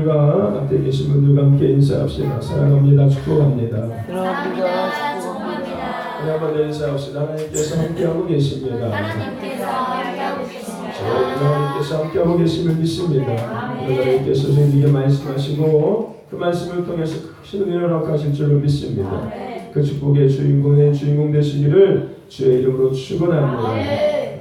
가 앞에 계신 분들과 함께 인사합시다. 사랑합니다. 축복합니다. 사랑합니다. 축복합니다. 우리 한번 인사합시다. 하나님께서 함께하고 계십니다. 하나님께서 함께하고 계십니다. 하나님께서 함께하고 계심을 믿습니다. 하나님께서 저희에게 말씀하시고 그 말씀을 통해서 크신 은혜를 허락하실 줄로 믿습니다. 그 축복의 주인공 되시기를 주의 이름으로 축원합니다.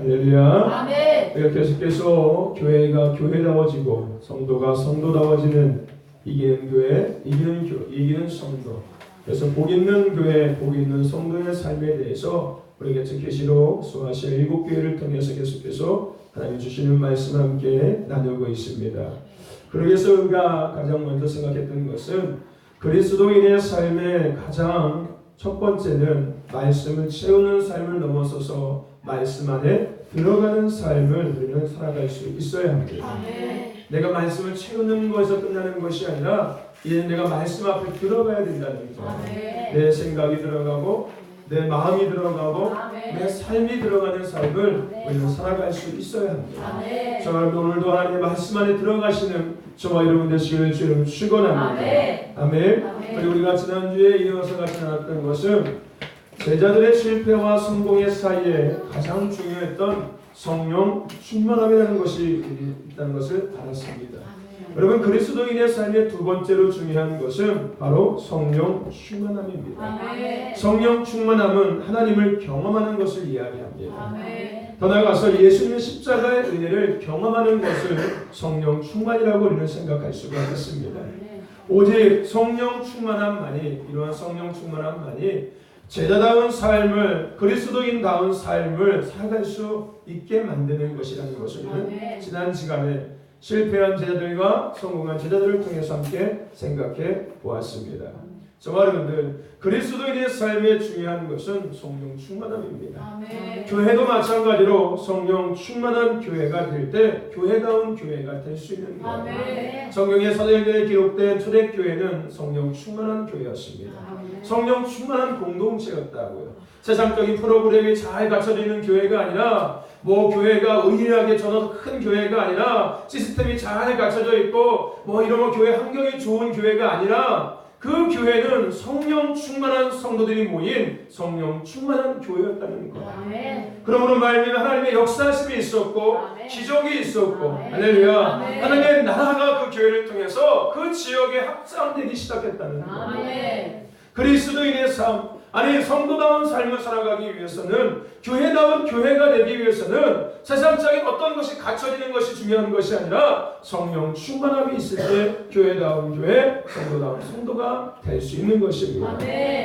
할렐루야. 우리가 계속해서 교회가 교회다워지고 성도가 성도다워지는 이기는 교회, 이기는 성도. 그래서 복 있는 교회, 복 있는 성도의 삶에 대해서 우리가 계시록 소아시아 7교회를 통해서 계속해서 하나님 주시는 말씀 함께 나누고 있습니다. 그러기서 우리가 가장 먼저 생각했던 것은 그리스도인의 삶의 가장 첫 번째는 말씀을 채우는 삶을 넘어서서 말씀 안에 들어가는 삶을 우리는 살아갈 수 있어야 합니다. 내가 말씀을 채우는 것에서 끝나는 것이 아니라 이제 내가 말씀 앞에 들어가야 된다는 거죠. 내 생각이 들어가고 내 마음이 들어가고 내 삶이 들어가는 삶을 우리는 살아갈 수 있어야 합니다. 저는 오늘도 하나님의 말씀 안에 들어가시는 저와 여러분 되시기를 주님 축원합니다. 아멘. 그리고 우리가 지난주에 이어서 같이 나눴던 것은 제자들의 실패와 성공의 사이에 가장 중요했던 성령 충만함이라는 것이 있다는 것을 알았습니다. 여러분 그리스도인의 삶의 두 번째로 중요한 것은 바로 성령 충만함입니다. 성령 충만함은 하나님을 경험하는 것을 이야기합니다. 더 나아가서 예수님의 십자가의 은혜를 경험하는 것을 성령 충만이라고 우리는 생각할 수가 있습니다. 오직 성령 충만함만이 이러한 성령 충만함만이 제자다운 삶을 그리스도인다운 삶을 살아갈 수 있게 만드는 것이라는 것을 지난 시간에 실패한 제자들과 성공한 제자들을 통해서 함께 생각해 보았습니다. 저와 여러분들 그리스도인의 삶에 중요한 것은 성령 충만함입니다. 교회도 마찬가지로 성령 충만한 교회가 될 때 교회다운 교회가 될 수 있는 거예요. 성경의 사도행전에 기록된 초대교회는 성령 충만한 교회였습니다. 성령 충만한 공동체였다고요. 세상적인 프로그램이 잘 갖춰져 있는 교회가 아니라 교회가 의리하게 저는 큰 교회가 아니라 시스템이 잘 갖춰져 있고 이런 교회 환경이 좋은 교회가 아니라 그 교회는 성령 충만한 성도들이 모인 성령 충만한 교회였다는 거예요. 그러므로 말미암아 하나님의 역사심이 있었고 기적이 있었고 할렐루야. 하나님의 나라가 그 교회를 통해서 그 지역에 확장되기 시작했다는 거예요. 그리스도인의 삶, 성도다운 삶을 살아가기 위해서는 교회다운 교회가 되기 위해서는 세상적인 어떤 것이 갖춰지는 것이 중요한 것이 아니라 성령 충만함이 있을 때 교회다운 교회, 성도다운 성도가 될 수 있는 것입니다.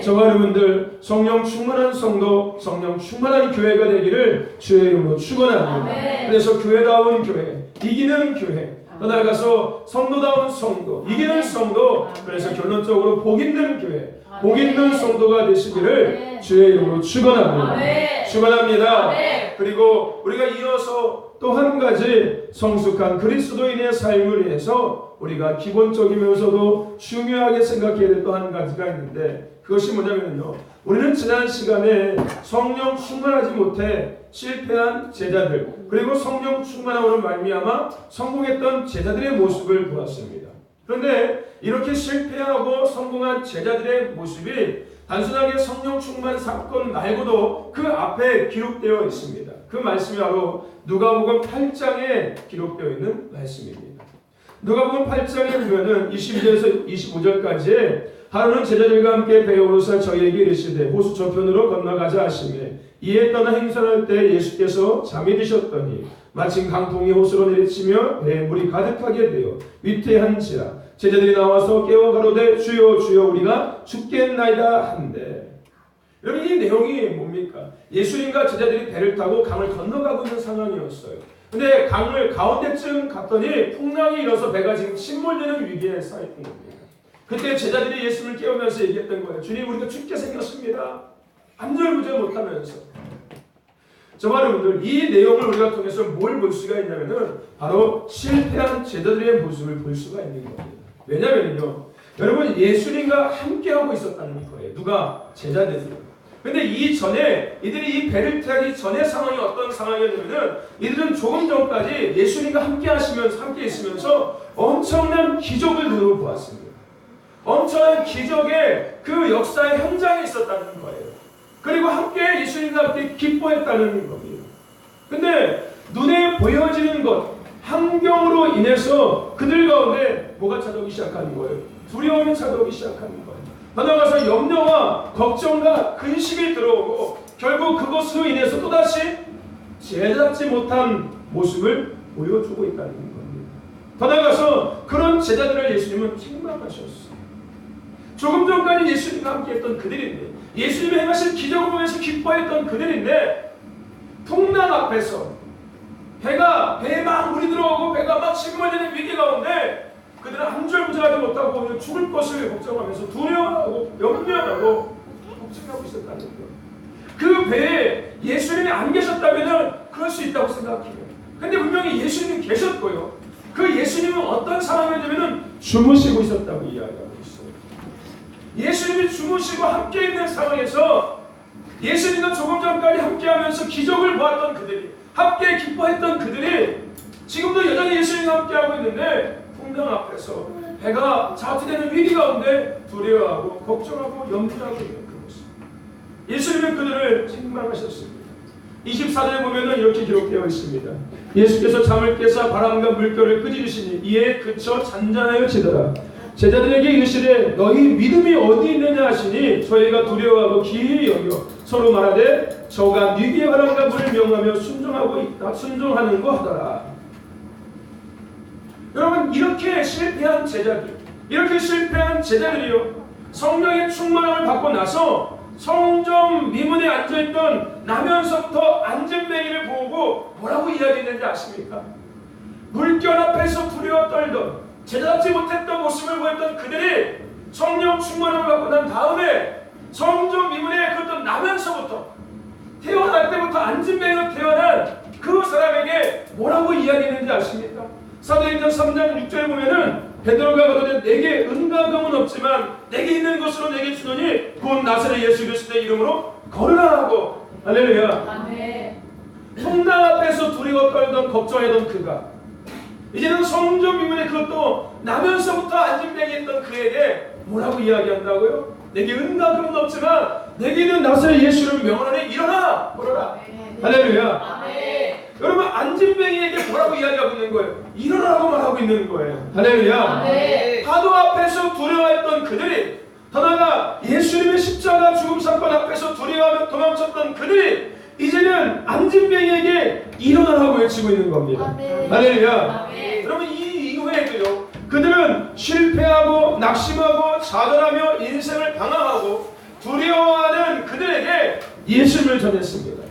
저와 여러분들 성령 충만한 성도, 성령 충만한 교회가 되기를 주의 이름으로 축원합니다. 그래서 교회다운 교회, 이기는 교회, 더 나아가서 성도다운 성도, 이기는 성도, 그래서 결론적으로 복 있는 교회, 복 있는 성도가 되시기를 주의 이름으로 축원합니다. 축원합니다. 그리고 우리가 이어서 또 한 가지 성숙한 그리스도인의 삶을 위해서 우리가 기본적이면서도 중요하게 생각해야 될 또 한 가지가 있는데 그것이 뭐냐면요. 우리는 지난 시간에 성령 충만하지 못해 실패한 제자들 그리고 성령 충만함으로 말미암아 성공했던 제자들의 모습을 보았습니다. 그런데 이렇게 실패하고 성공한 제자들의 모습이 단순하게 성령 충만 사건 말고도 그 앞에 기록되어 있습니다. 그 말씀이 바로 누가복음 8장에 기록되어 있는 말씀입니다. 누가복음 8장에 보면은 22절에서 25절까지에 하루는 제자들과 함께 배에 오르사 저희에게 이르시되 호수 저편으로 건너가자 하시매 이에 떠나 행선할 때 예수께서 잠이 드셨더니 마침 강풍이 호수로 내리치며 배에 물이 가득하게 되어 위태한지라 제자들이 나와서 깨워 가로되 주여 주여 우리가 죽겠나이다 한데 여러분 이 내용이 뭡니까? 예수님과 제자들이 배를 타고 강을 건너가고 있는 상황이었어요. 근데 강을 가운데쯤 갔더니 풍랑이 일어서 배가 지금 침몰되는 위기에 쌓였던 겁니다. 그때 제자들이 예수님을 깨우면서 얘기했던 거예요. 주님 우리가 죽게 생겼습니다. 안절부절 못하면서. 저와 여러분들 이 내용을 우리가 통해서 뭘 볼 수가 있냐면은 바로 실패한 제자들의 모습을 볼 수가 있는 겁니다. 왜냐면요 여러분 예수님과 함께하고 있었다는 거예요. 누가? 제자들이요. 근데 이전에 이들이 이 배를 타기 전의 상황이 어떤 상황이었냐면은 이들은 조금 전까지 예수님과 함께 있으면서 엄청난 기적을 눈으로 보았습니다. 엄청난 기적의 그 역사의 현장에 있었다는 거예요. 그리고 함께 예수님과 함께 기뻐했다는 겁니다. 근데 눈에 보여지는 것, 환경으로 인해서 그들 가운데 뭐가 찾아오기 시작하는 거예요? 두려움이 찾아오기 시작하는 거예요. 더 나아가서 염려와 걱정과 근심이 들어오고 결국 그것으로 인해서 또다시 제잡지 못한 모습을 보여주고 있다는 겁니다. 더 나아가서 그런 제자들을 예수님은 책망하셨어요. 조금 전까지 예수님과 함께 했던 그들인데, 예수님이 행하신 기적을 보면서 기뻐했던 그들인데, 풍랑 앞에서 배에 막 물이 들어오고 배가 막 침몰되는 위기 가운데 그들은 안절부절하지 못하고 오히려 죽을 것을 걱정하면서 두려워하고 염려하고 걱정하고 있었다는 거예요. 그 배에 예수님이 안 계셨다면 그럴 수 있다고 생각해요. 근데 분명히 예수님이 계셨고요. 그 예수님은 어떤 상황이었냐면 주무시고 있었다고 이야기하고 있어요. 예수님이 주무시고 함께 있는 상황에서 예수님과 조금 전까지 함께하면서 기적을 보았던 그들이, 함께 기뻐했던 그들이 지금도 여전히 예수님과 함께하고 있는데 풍랑 앞에서 배가 자투되는 위기 가운데 두려워하고 걱정하고 염려하고 있는 그 모습. 예수님은 그들을 책망하셨습니다. 24절에 보면 이렇게 기록되어 있습니다. 예수께서 잠을 깨사 바람과 물결을 끄짖으시니 이에 그쳐 잔잔하여 지더라. 제자들에게 이르시되 너희 믿음이 어디 있느냐 하시니 저희가 두려워하고 기이히 여겨 서로 말하되 저가 위기의 바람과 물을 명하며 순종하는 거 하더라. 여러분, 이렇게 실패한 제자들이요, 성령의 충만함을 받고 나서 성전 미문에 앉아있던 나면서부터 앉은뱅이를 보고 뭐라고 이야기했는지 아십니까? 물결 앞에서 두려워 떨던, 제자답지 못했던 모습을 보였던 그들이 성령 충만함을 받고 난 다음에 성전 미문에 그었던 나면서부터, 태어날 때부터 앉은뱅이로 태어난 그 사람에게 뭐라고 이야기했는지 아십니까? 사도행전 3장 6절에 보면은 베드로가 거두되 내게 은과 금은 없지만 내게 있는 것으로 내게 주노니 곧 나사렛 예수 그리스도의 이름으로 걸으라 하고. 할렐루야. 아멘. 풍랑 앞에서 두려워 떨던 걱정했던 그가 이제는 성전 미문에 그것도 나면서부터 앉은뱅이했던 그에게 뭐라고 이야기한다고요? 내게 은과 금은 없지만 내게 있는 나사렛 예수를 명하노니 일어나 걸어라. 할렐루야. 아멘. 여러분, 앉은뱅이에게 뭐라고 이야기하고 있는 거예요? 일어나라고 말하고 있는 거예요. 할렐루야. 네. 파도 앞에서 두려워했던 그들이, 더 나아가 예수님의 십자가 죽음 사건 앞에서 두려워하며 도망쳤던 그들이 이제는 앉은뱅이에게 일어나라고 외치고 있는 겁니다. 아멘. 할렐루야. 아멘. 여러분, 이 이후에도요, 그들은 실패하고 낙심하고 좌절하며 인생을 방황하고 두려워하는 그들에게 예수님을 전했습니다.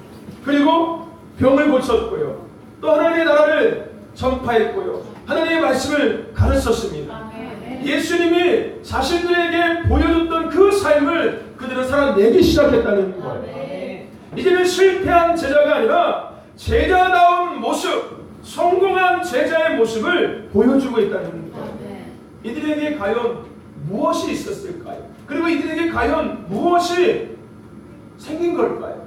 그리고 병을 고쳤고요, 또 하나님의 나라를 전파했고요, 하나님의 말씀을 가르쳤습니다. 아멘. 예수님이 자신들에게 보여줬던 그 삶을 그들은 살아내기 시작했다는 거예요. 아멘. 이제는 실패한 제자가 아니라 제자다운 모습, 성공한 제자의 모습을 보여주고 있다는 거예요. 아멘. 이들에게 과연 무엇이 있었을까요? 그리고 이들에게 과연 무엇이 생긴 걸까요?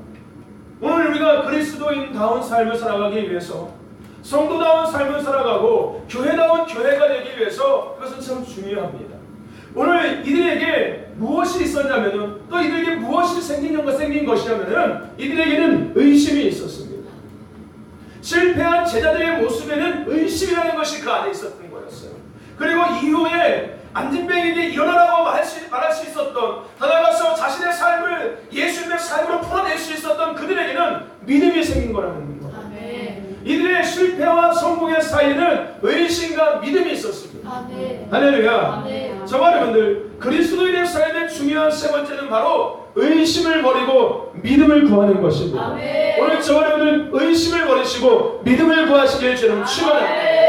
오늘 우리가 그리스도인다운 삶을 살아가기 위해서, 성도다운 삶을 살아가고 교회다운 교회가 되기 위해서 그것은 참 중요합니다. 오늘 이들에게 무엇이 있었냐면은, 또 이들에게 무엇이 생긴 것이냐면은 이들에게는 의심이 있었습니다. 실패한 제자들의 모습에는 의심이라는 것이 그 안에 있었던 거였어요. 그리고 이후에 앉은뱅이에게 일어나라고 말할 수 있었던, 더 나아가서 자신의 삶을 예수님의 삶으로 풀어낼 수 있었던 그들에게는 믿음이 생긴 거라는 거예요. 아멘. 이들의 실패와 성공의 사이에는 의심과 믿음이 있었습니다. 아멘. 할렐루야. 아멘. 저와 여러분들, 그리스도인의 삶의 중요한 세 번째는 바로 의심을 버리고 믿음을 구하는 것입니다. 아멘. 오늘 저와 여러분들 의심을 버리시고 믿음을 구하시길 저는 축원합니다.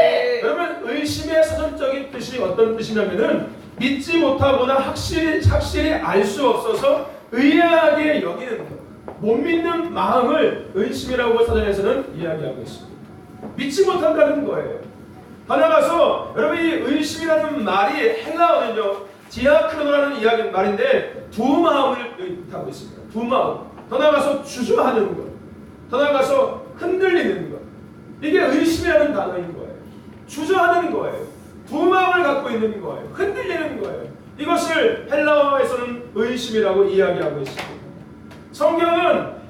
여러분, 의심의 사전적인 뜻이 어떤 뜻이냐면은 믿지 못하거나 확실히 알 수 없어서 의아하게 여기는 것, 못 믿는 마음을 의심이라고 사전에서는 이야기하고 있습니다. 믿지 못한다는 거예요. 더 나아가서 여러분, 이 의심이라는 말이 헬라어는요, 디아크노라는 말인데 두 마음을 뜻하고 있습니다. 두 마음. 더 나아가서 주저하는 것, 더 나아가서 흔들리는 것, 이게 의심이라는 단어인 거예요. 주저하는 거예요. 두 마음을 갖고 있는 거예요. 흔들리는 거예요. 이것을 헬라어에서는 의심이라고 이야기하고 있습니다. 성경은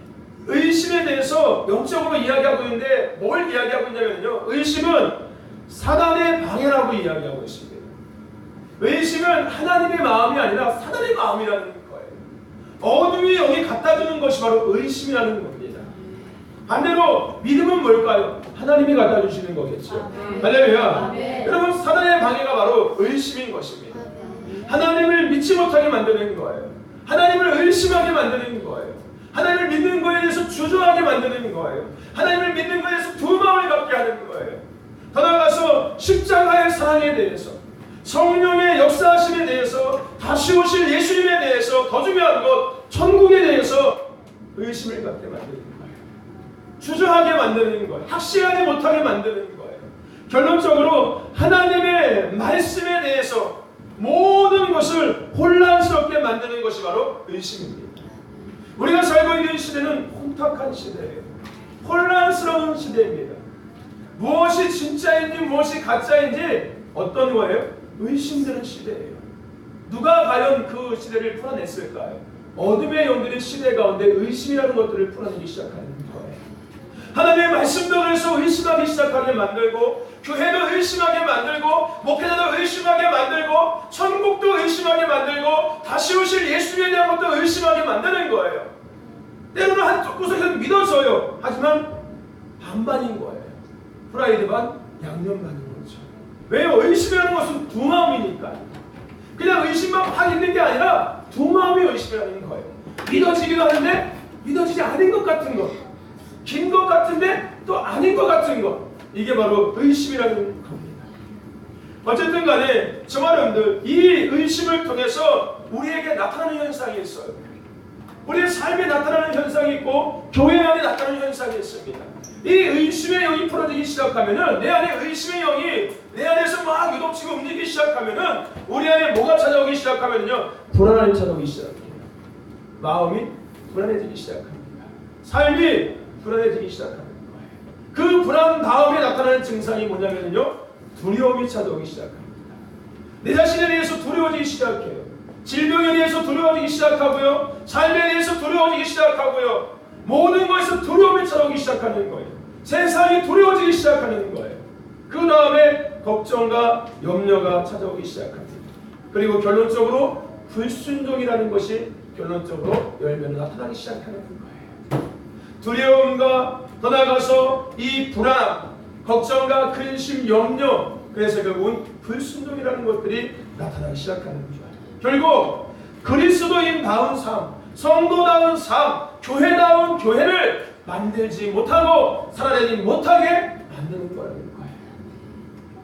의심에 대해서 영적으로 이야기하고 있는데 뭘 이야기하고 있냐면요, 의심은 사단의 방해라고 이야기하고 있습니다. 의심은 하나님의 마음이 아니라 사단의 마음이라는 거예요. 어둠이 여기 갖다 주는 것이 바로 의심이라는 겁니다. 반대로 믿음은 뭘까요? 하나님이 갖다 주시는 거겠죠. 할렐루야. 여러분, 사단의 방해가 바로 의심인 것입니다. 하나님을 믿지 못하게 만드는 거예요. 하나님을 의심하게 만드는 거예요. 하나님을 믿는 거에 대해서 주저하게 만드는 거예요. 하나님을 믿는 거에 대해서 두 마음을 갖게 하는 거예요. 더 나아가서 십자가의 사랑에 대해서, 성령의 역사하심에 대해서, 다시 오실 예수님에 대해서, 더 중요한 것 천국에 대해서 의심을 갖게 만드는 거예요. 주저하게 만드는 거예요. 확신하지 못하게 만드는 거예요. 결론적으로 하나님의 말씀에 대해서 모든 것을 혼란스럽게 만드는 것이 바로 의심입니다. 우리가 살고 있는 시대는 혼탁한 시대예요. 혼란스러운 시대입니다. 무엇이 진짜인지 무엇이 가짜인지 어떤 거예요? 의심되는 시대예요. 누가 과연 그 시대를 풀어냈을까요? 어둠의 영들의 시대 가운데 의심이라는 것들을 풀어내기 시작하는 거예요. 하나님의 말씀도 그래서 의심하기 시작하게 만들고, 교회도 의심하게 만들고, 목회자도 의심하게 만들고, 천국도 의심하게 만들고, 다시 오실 예수님에 대한 것도 의심하게 만드는 거예요. 때로는 한쪽 구석에서 믿어져요. 하지만 반반인 거예요. 프라이드 반, 양념 반인 거죠. 왜요? 의심이라는 것은 두 마음이니까. 그냥 의심만 팍 있는 게 아니라 두 마음이 의심이라는 거예요. 믿어지기도 하는데 믿어지지 않은 것 같은 것, 긴 것 같은데 또 아닌 것 같은 것, 이게 바로 의심이라는 겁니다. 어쨌든 간에 정말 여러분들, 이 의심을 통해서 우리에게 나타나는 현상이 있어요. 우리의 삶에 나타나는 현상이 있고 교회 안에 나타나는 현상이 있습니다. 이 의심의 영이 풀어지기 시작하면은, 내 안에 의심의 영이 내 안에서 막 유동치고 움직이기 시작하면은, 우리 안에 뭐가 찾아오기 시작하면요, 불안함이 찾아오기 시작합니다. 마음이 불안해지기 시작합니다. 삶이 불안해지기 시작하는 거예요. 그 불안 다음에 나타나는 증상이 뭐냐면요, 두려움이 찾아오기 시작합니다. 내 자신에 대해서 두려워지기 시작해요. 질병에 대해서 두려워지기 시작하고요, 삶에 대해서 두려워지기 시작하고요, 모든 것에서 두려움이 찾아오기 시작하는 거예요. 세상이 두려워지기 시작하는 거예요. 그 다음에 걱정과 염려가 찾아오기 시작합니다. 그리고 결론적으로 불순종이라는 것이 결론적으로 열매로 나타나기 시작하는 거예요. 두려움과 더 나아가서 이 불안, 걱정과 근심, 염려, 그래서 결국은 불순종이라는 것들이 나타나기 시작하는 거죠. 결국 그리스도인다운 삶, 성도다운 삶, 교회다운 교회를 만들지 못하고 살아내지 못하게 만드는 거라는 거예요.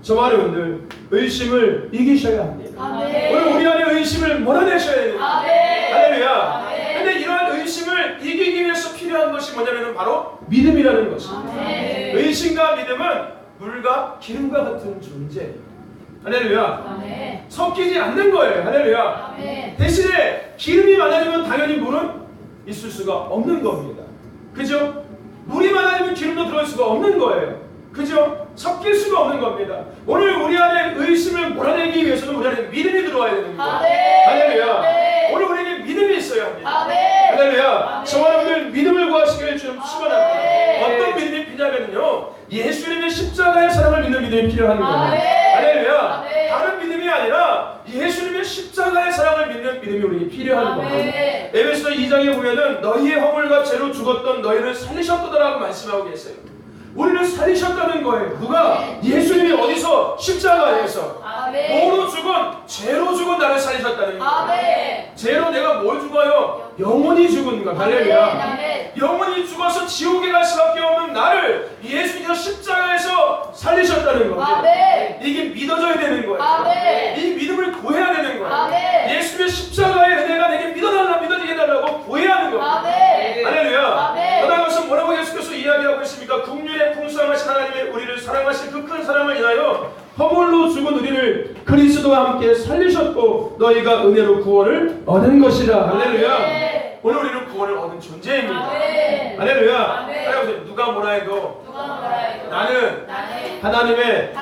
저와 여러분들, 의심을 이기셔야 합니다. 오늘 우리 안에 의심을 몰아내셔야 됩니다. 할렐루야. 근데 이러한 의심을 이기기 위해서 필요한 것이 뭐냐면 바로 믿음이라는 것입니다. 의심과 믿음은 물과 기름과 같은 존재예요. 할렐루야. 섞이지 않는 거예요. 할렐루야. 대신에 기름이 많아지면 당연히 물은 있을 수가 없는 겁니다. 그죠? 물이 많아지면 기름도 들어올 수가 없는 거예요. 그죠? 섞일 수가 없는 겁니다. 오늘 우리 안에 의심을 몰아내기 위해서는 우리 안에 믿음이 들어와야 되는 거예요. 할렐루야. 오늘 우리에게 믿음이 있어야 합니다. 할렐루야. 저와 여러분들 믿음을 구하시길 좀 축원합니다. 어떤 믿음이 필요하면요, 예수님의 십자가의 사랑을 믿는 믿음이 필요한 거예요. 할렐루야. 다른 믿음이 아니라 예수님의 십자가의 사랑을 믿는 믿음이 우리에게 필요한 거예요. 에베소 2장에 보면은 너희의 허물과 죄로 죽었던 너희를 살리셨도다라고 말씀하고 계세요. 우리를 살리셨다는 거예요. 누가? 예수님이 어디서? 십자가에서. 뭐로 죽은? 죄로 죽은 나를 살리셨다는 거예요. 죄로 내가 뭘 죽어요? 영원히 죽은 것. 할렐루야. 영원히 죽어서 지옥에 갈 수밖에 없는 나를 예수님께서 십자가에서 살리셨다는 겁니다. 이게 믿어져야 되는 거예요. 이 믿음을 구해야 되는 거예요. 예수님의 십자가의 은혜가 내게 믿어지게 해달라고 구해야 하는 겁니다. 할렐루야. 그다음에서 뭐라고 예수께서 이야기하고 있습니까? 국률에 풍성하신 하나님의 우리를 사랑하신 그 큰 사랑을 인하여 허물로 죽은 우리를 그리스도와 함께 살리셨고 너희가 은혜로 구원을 얻은 것이라. 할렐루야. 오늘 우리는 구원을 얻은 존재입니다. 할렐루야. 누가 뭐라 해도 나는 하나님의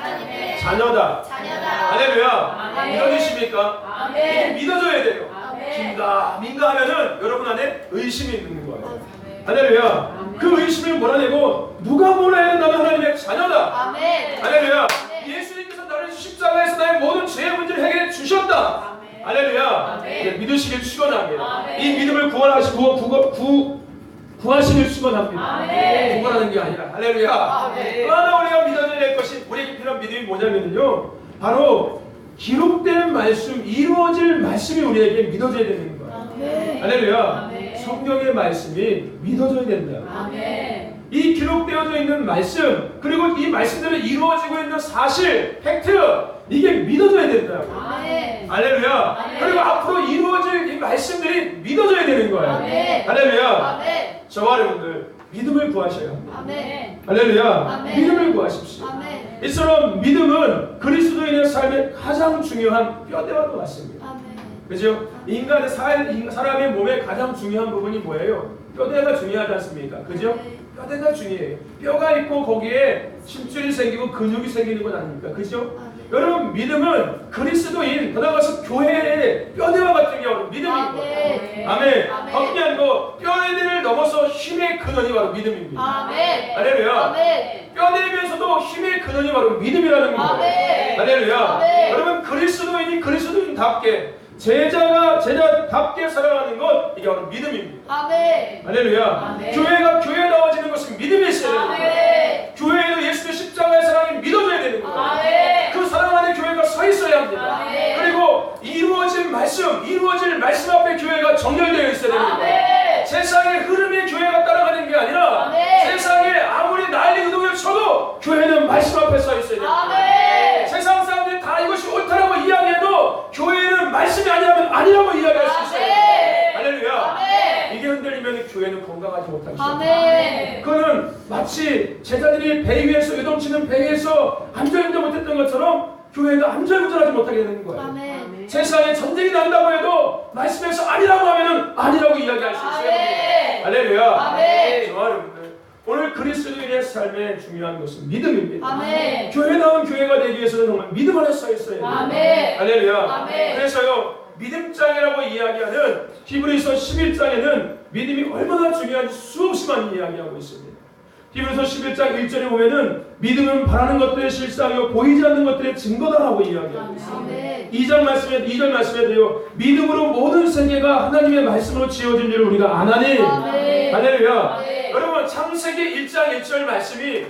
자녀다. 자녀다. 할렐루야. 아멘. 믿어지십니까? 이게 아멘. 믿어져야 돼요. 아멘. 민가 하면은 여러분 안에 의심이 있는 거예요. 할렐루야. 그 의심을 몰아내고 누가 뭐라 해도 나는 하나님의 자녀다. 아멘. 할렐루야. 예수님께서 나를 십자가에서 나의 모든 죄의 문제를 해결해 주셨다. 할렐루야. 네, 믿으시길 축원합니다. 아멘. 이 믿음을 구하시길 축원합니다. 구원하는 게 아니라 할렐루야. 아멘. 또 하나 우리가 믿어야 될 것이 우리에게 필요한 믿음이 뭐냐면요, 바로 기록된 말씀, 이루어질 말씀이 우리에게 믿어져야 되는 거예요. 아멘. 할렐루야. 아멘. 성경의 말씀이 믿어져야 된다. 아멘. 이 기록되어져 있는 말씀, 그리고 이 말씀들이 이루어지고 있는 사실, 팩트, 이게 믿어져야 된다고. 아멘. 할렐루야. 아멘. 그리고 앞으로 이루어질 이 말씀들이 믿어져야 되는 거예요. 아멘. 할렐루야. 아멘. 저와 여러분들 믿음을 구하셔야 합니다. 아멘. 할렐루야. 아멘. 믿음을 구하십시오. 아멘. 이처럼 믿음은 그리스도인의 삶의 가장 중요한 뼈대와도 같습니다. 아멘. 그죠? 인간의 사람의 몸의 가장 중요한 부분이 뭐예요? 뼈대가 중요하지 않습니까? 그죠? 뼈대가 중요해요. 뼈가 있고 거기에 힘줄이 생기고 근육이 생기는 건 아닙니까? 그죠? 여러분, 믿음은 그리스도인, 그나가서 교회의 뼈대와 같은 게 바로 믿음인 거예요. 아멘. 거기 아니고 뼈대를 넘어서 힘의 근원이 바로 믿음입니다. 아멘. 할렐루야. 아멘. 뼈대면서도 힘의 근원이 바로 믿음이라는 거예요. 아멘. 할렐루야. 아멘. 여러분, 그리스도인이 그리스도인답게 제자가 제자답게 살아가는 것, 이게 바로 믿음입니다. 아멘. 할렐루야. 아멘. 교회가 교회다워지는 것은 믿음이 있어야 됩니다. 아멘. 교회에도 예수의 십자가의 사랑이 믿어져야 되는 거예요. 아멘. 그 사랑 안에 교회가 서 있어야 합니다. 아멘. 그리고 이루어질 말씀 앞에 교회가 정렬되어 있어야 됩니다. 아멘. 세상의 흐름에 교회가 따라가는 게 아니라 아멘. 세상에 아무리 난리 의동을 쳐도 교회는 말씀 앞에 서 있어야 됩니다. 아멘. 세상 사람들이 다 이것이 옳다라고 이야기해도 교회는 말씀이 아니라면 아니라고 이야기할 수 있어요. 아멘. 할렐루야. 아멘. 이게 흔들리면 교회는 건강하지 못하죠. 아멘. 그거는 마치 제자들이 배 위에서 요동치는 배 위에서 안전운전 못했던 것처럼 교회가 안전운전하지 못하게 되는 거예요. 아멘. 세상에 전쟁이 난다고 해도 말씀에서 아니라고 하면은 아니라고 이야기할 수 있어요. 아멘. 할렐루야. 아멘. 저와 여러분들, 오늘 그리스도인의 삶의 중요한 것은 믿음입니다. 아멘. 교회다운 교회가 되기 위해서는 정말 믿음 안에 서 있어야 돼요. 아멘. 할렐루야. 아멘. 그래서요, 믿음장이라고 이야기하는 히브리서 11장에는 믿음이 얼마나 중요한지 수없이 많이 이야기하고 있습니다. 히브리서 11장 1절에 보면은 믿음은 바라는 것들의 실상이요 보이지 않는 것들의 증거다라고 이야기하고 있습니다. 아멘. 2절 말씀에도요, 믿음으로 모든 세계가 하나님의 말씀으로 지어진 줄 우리가 아나니. 아멘. 할렐루야. 아멘. 여러분, 창세기 1장 1절 말씀이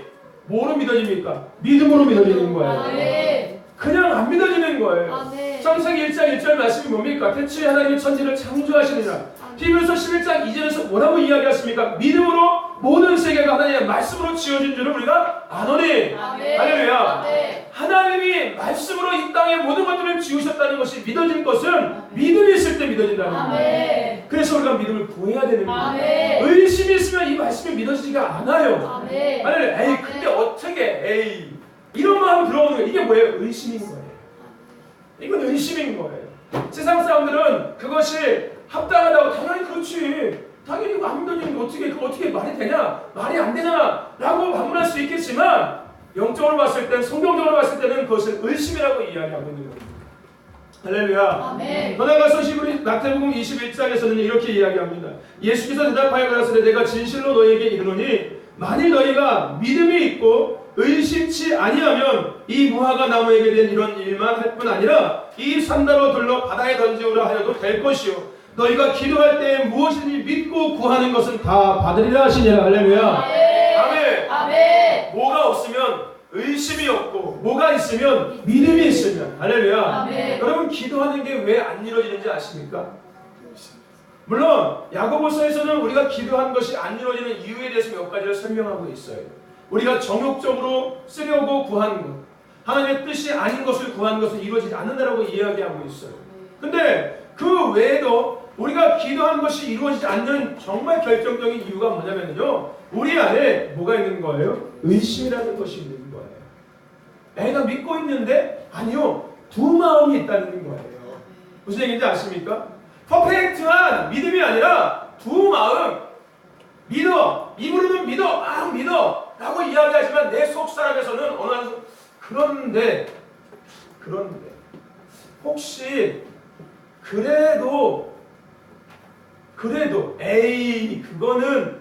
뭐로 믿어집니까? 믿음으로 믿어지는 거예요. 아멘. 그냥 안 믿어지는 거예요. 아멘. 창세기 1장 1절 말씀이 뭡니까? 태초에 하나님이 천지를 창조하시느니라. 히브리서 11장 2절에서 뭐라고 이야기했습니까? 믿음으로 모든 세계가 하나님의 말씀으로 지어진 줄을 우리가 아노니. 아멘. 할렐루야. 아멘. 하나님이 말씀으로 이 땅의 모든 것들을 지으셨다는 것이 믿어진 것은 믿음이 있을 때 믿어진다는 거예요. 아멘. 그래서 우리가 믿음을 구해야 되는 거예요. 아멘. 의심이 있으면 이 말씀이 믿어지지가 않아요. 아멘. 할렐루야. 에이, 근데 어떻게, 에이, 이런 마음이 들어오는 거예요. 이게 뭐예요? 의심인 거예요. 이건 의심인 거예요. 세상 사람들은 그것이 합당하다고, 당연히 그렇지, 당연히 이거 안 믿어지는 게 어떻게 말이 되냐, 말이 안 되냐 라고 반문할 수 있겠지만, 영적으로 봤을 땐, 성경적으로 봤을 때는 그것을 의심이라고 이야기하고 있는 겁니다. 할렐루야. 아멘. 더 나아가서 마태복음 21장에서는 이렇게 이야기합니다. 예수께서 대답하여 가라사대 내가 진실로 너희에게 이르노니 만일 너희가 믿음이 있고 의심치 아니하면 이 무화과 나무에게 된 이런 일만 할 뿐 아니라 이 산다로 둘러 바다에 던지우라 하여도 될 것이요 너희가 기도할 때에 무엇이든지 믿고 구하는 것은 다 받으리라 하시니라. 할렐루야. 아멘. 아멘. 뭐가 없으면 의심이 없고 뭐가 있으면 믿음이 있으면. 할렐루야. 아멘. 여러분, 기도하는 게 왜 안 이루어지는지 아십니까? 물론 야고보서에서는 우리가 기도한 것이 안 이루어지는 이유에 대해서 몇 가지를 설명하고 있어요. 우리가 정욕적으로 쓰려고 구한 것, 하나님의 뜻이 아닌 것을 구한 것은 이루어지지 않는다라고 이야기하고 있어요. 근데 그 외에도 우리가 기도한 것이 이루어지지 않는 정말 결정적인 이유가 뭐냐면요, 우리 안에 뭐가 있는 거예요? 의심이라는 것이 있는 거예요. 내가 믿고 있는데 아니요, 두 마음이 있다는 거예요. 무슨 얘기인지 아십니까? 퍼펙트한 믿음이 아니라 두 마음. 믿어, 입으로는 믿어, 막 믿어 라고 이야기하지만 내 속 사람에서는 어느 한 그런데 그런데 혹시 그래도 에이 그거는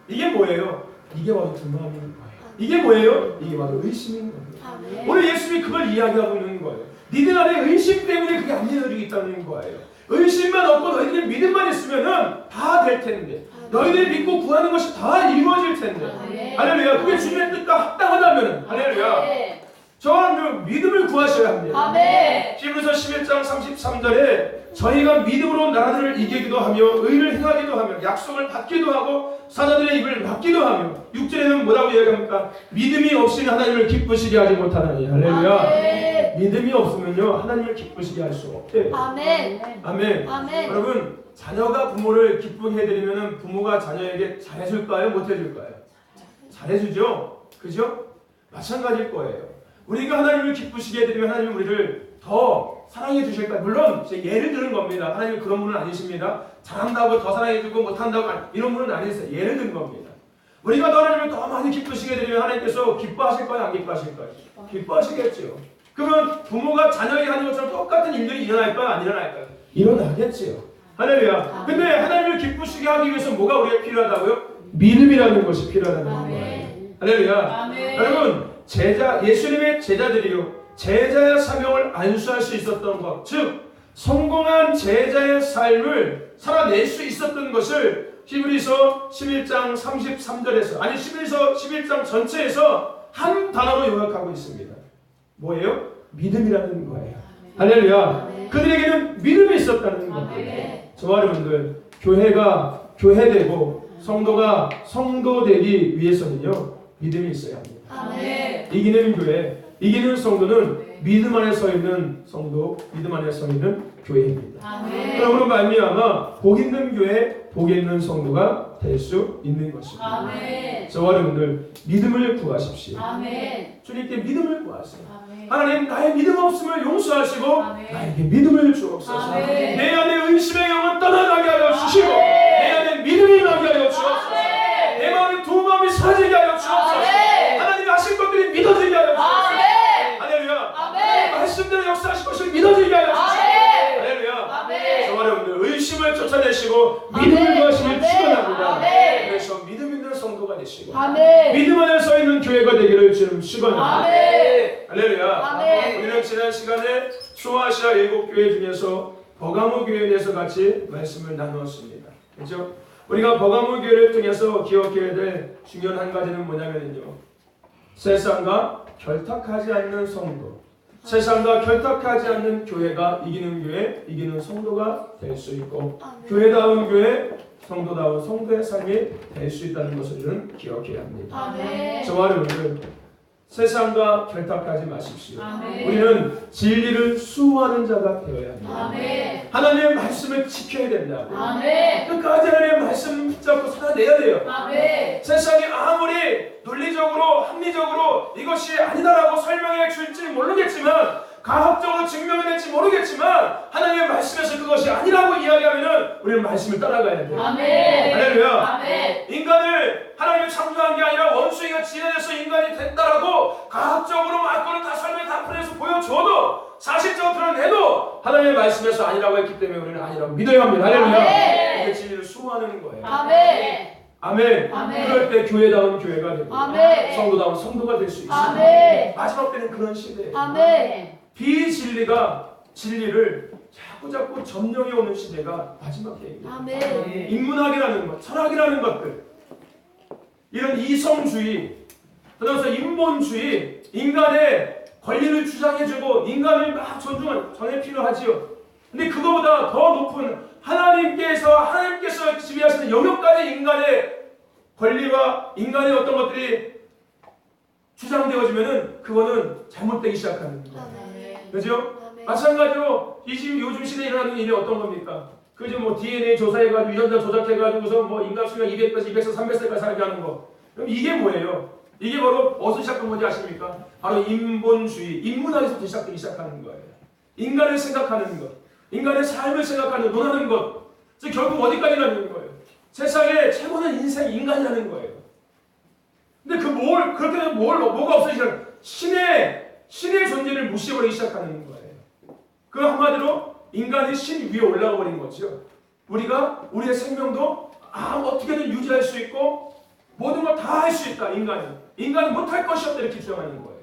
이게 뭐예요? 이게 바로 두마음인 거예요. 이게 뭐예요? 이게 바로 의심인 겁니다. 오늘 예수님이 그걸 이야기하고 있는 거예요. 니들 안에 의심 때문에 그게 안 이루어지고 있다는 거예요. 의심만 없고 너희들이 믿음만 있으면은 다 될 텐데 너희들이 믿고 구하는 것이 다 이루어질 텐데 할렐루야. 그게 주님의 뜻과 합당하다면 할렐루야. 저는 믿음을 구하셔야 합니다. 히브리서 11장 33절에 저희가 믿음으로 나라들을 이기기도 하며 의를 행하기도 하며 약속을 받기도 하고 사자들의 입을 막기도 하며 6절에는 뭐라고 이야기합니까? 믿음이 없이는 하나님을 기쁘시게 하지 못하나니. 할렐루야. 믿음이 없으면요 하나님을 기쁘시게 할 수 없대요. 아멘. 여러분 자녀가 부모를 기쁘게 해드리면 부모가 자녀에게 잘해줄까요? 못해줄까요? 잘해주죠. 그죠? 마찬가지일 거예요. 우리가 하나님을 기쁘시게 해드리면 하나님은 우리를 더 사랑해 주실 거예요. 물론 예를 드는 겁니다. 하나님은 그런 분은 아니십니다. 잘한다고 더 사랑해주고 못한다고 이런 분은 아니세요. 예를 든 겁니다. 우리가 하나님을 더 많이 기쁘시게 해드리면 하나님께서 기뻐하실 거예요? 안 기뻐하실 거예요? 기뻐하시겠죠. 그러면 부모가 자녀에게 하는 것처럼 똑같은 일들이 일어날까요? 안 일어날까요? 일어나겠지요. 할렐루야. 근데 하나님을 기쁘시게 하기 위해서 뭐가 우리가 필요하다고요? 믿음이라는 것이 필요하다는 거예요. 할렐루야. 여러분 예수님의 제자들이요 제자의 사명을 안수할 수 있었던 것, 즉 성공한 제자의 삶을 살아낼 수 있었던 것을 히브리서 11장 33절에서 아니 히브리서 11장 전체에서 한 단어로 요약하고 있습니다. 뭐예요? 믿음이라는 거예요. 할렐루야. 그들에게는 믿음이 있었다는 겁니다. 저와 여러분들 교회가 교회되고 성도가 성도되기 위해서는요 믿음이 있어야 합니다. 이기는 교회, 이기는 성도는 믿음 안에 서 있는 성도, 믿음 안에 서 있는 교회입니다. 그러므로 말미암아 복 있는 교회, 복 있는 성도가 될 수 있는 것입니다. 저와 여러분들 믿음을 구하십시오. 주님께 믿음을 구하세요. 하나님 나의 믿음 없음을 용서하시고 나에게 믿음을 주옵소서. 내 안에 의심의 영은 떠나가게 하여 주시고 내 안에 믿음이 나게 하여 주옵소서. 내 마음에 두 마음이 사라지게 하여 주옵소서. 하나님이 하실 것들이 믿어지게 하여 주옵소서. 할렐루야. 말씀대로 역사하실 것을 믿어지게 하여 주옵소서. 할렐루야. 저와 여러분들 의심을 쫓아내시고 믿음을 구하시길 축원합니다. 그래서 믿음 있는 성도가 되시고 믿음 안에 서 있는 교회가 되기를 주님 축원합니다. 할렐루야. 우리는 지난 시간에 소아시아 7교회 중에서 버가모 교회에 대해서 같이 말씀을 나누었습니다. 그렇죠? 우리가 버가모 교회를 통해서 기억해야 될 중요한 한 가지는 뭐냐면요. 세상과 결탁하지 않는 성도, 세상과 결탁하지 않는 교회가 이기는 교회, 이기는 성도가 될 수 있고 교회다운 교회, 성도다운 성도의 삶이 될 수 있다는 것을 우리는 기억해야 합니다. 저와 여러분들 세상과 결탁하지 마십시오. 우리는 진리를 수호하는 자가 되어야 합니다. 하나님의 말씀을 지켜야 된다고. 끝까지 하나님의 말씀 붙잡고 살아내야 돼요. 세상이 아무리 논리적으로 합리적으로 이것이 아니다라고 설명해 줄지 모르겠지만 과학적으로 증명이 될지 모르겠지만 하나님의 말씀에서 그것이 아니라고 이야기하면 우리는 말씀을 따라가야 돼요. 할렐루야. 인간을 하나님이 창조한 게 아니라 원숭이가 지내서 인간이 됐다라고 과학적으로 맞고는 다 설명 다 풀어서 보여줘도 사실적으로 드러내도 하나님의 말씀에서 아니라고 했기 때문에 우리는 아니라고 믿어야 합니다. 할렐루야. 이게 진리를 수호하는 거예요. 아멘. 그럴 때 교회다운 교회가 되고 성도다운 성도가 될 수 있습니다. 마지막 때는 그런 시대예요. 비진리가 진리를 자꾸 점령해 오는 시대가 마지막 때입니다. 인문학이라는 것, 철학이라는 것들, 이런 이성주의, 그래서 인본주의, 인간의 권리를 주장해주고 인간을 막 존중하는 전에 필요하지요. 근데 그거보다 더 높은 하나님께서 지배하시는 영역까지 인간의 권리와 인간의 어떤 것들이 주장되어지면은 그거는 잘못되기 시작하는 거예요. 그죠? 마찬가지로 요즘 시대에 일어나는 일이 어떤 겁니까? 그죠? 뭐 DNA 조사해가지고 유전자 조작해가지고서 뭐 인간 수명 200세에서 200세, 300세까지 살게 하는 거. 그럼 이게 뭐예요? 이게 바로 어디서 시작한 건지 아십니까? 바로 인본주의, 인문학에서부터 시작되기 시작하는 거예요. 인간을 생각하는 것, 인간의 삶을 생각하는, 논하는 것. 즉 결국 어디까지 가는 거예요? 세상의 최고는 인간이라는 거예요. 근데 그렇게 되면 뭐가 없어지냐면 신의 신의 존재를 무시해버리기 시작하는 거예요. 그 한마디로 인간이 신 위에 올라가 버린 거죠. 우리가 우리의 생명도 어떻게든 유지할 수 있고 모든 걸 다 할 수 있다. 인간은 못할 것이 없다 이렇게 주장하는 거예요.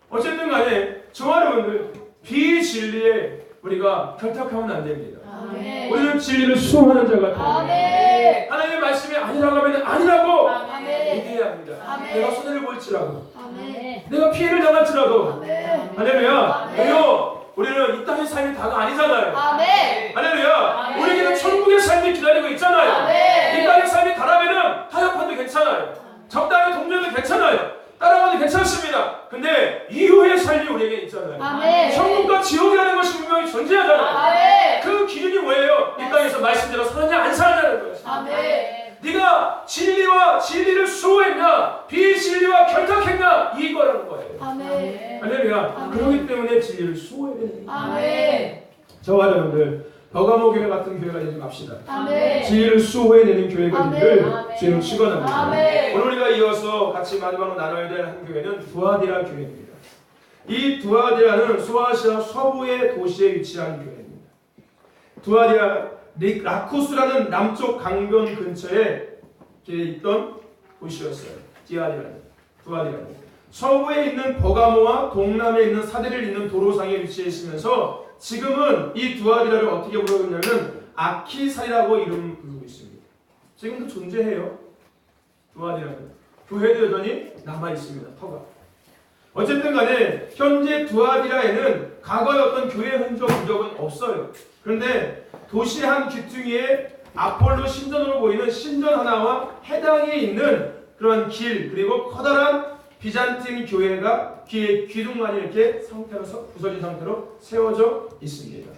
어쨌든 간에 저와 여러분들 비진리에 우리가 결탁하면 안 됩니다. 아멘. 우리는 진리를 수호하는 자가 됩니다. 아멘. 하나님의 말씀이 아니라고 하면 아니라고 아멘. 얘기해야 합니다. 아멘. 내가 손해를 볼지라도 아멘. 내가 피해를 당할지라도 아멘. 할렐루야. 아멘. 왜요? 우리는 이 땅의 삶이 다가 아니잖아요. 아멘. 할렐루야. 아멘. 우리에게는 천국의 삶이 기다리고 있잖아요. 아멘. 이 땅의 삶이 다라면은 타협해도 괜찮아요. 적당히 동료도 괜찮아요. 따라가도 괜찮습니다. 근데 이후의 삶이 우리에게 있잖아요. 아멘. 천국과 지옥이라는 것이 분명히 존재하잖아요. 아멘. 그 기준이 뭐예요? 이 땅에서 말씀대로 사느냐 안 사느냐는 거예요. 아멘. 네가 진리를 수호했냐 비진리와 결탁했냐 이거라는 거예요. 아멘. 할렐루야. 아멘. 그렇기 때문에 진리를 수호해야 되는 거예요. 아멘. 저와 여러분들 버가모 교회 같은 교회가 되지 맙시다. 아멘. 진리를 수호해내는 교회가 되기를 아멘. 주님을 축원합니다. 아멘. 오늘 우리가 이어서 같이 마지막으로 나눠야 될 한 교회는 두아디라 교회입니다. 이 두아디라는 소아시아 서부의 도시에 위치한 교회입니다. 두아디라 라쿠스라는 남쪽 강변 근처에 있던 도시였어요. 두아디라는 서부에 있는 버가모와 동남에 있는 사대를 잇는 도로상에 위치해 있으면서 지금은 이 두아디라를 어떻게 부르고 있냐면 아키살이라고 이름 부르고 있습니다. 지금도 존재해요. 두아디라는 교회도 여전히 남아 있습니다. 터가. 어쨌든 간에 현재 두아디라에는 과거의 어떤 교회 흔적은 없어요. 그런데 도시 한 귀퉁이에 아폴로 신전으로 보이는 신전 하나와 해당에 있는 그런 길 그리고 커다란 비잔틴 교회가 기둥만이 이렇게 부서진 상태로 세워져 있습니다.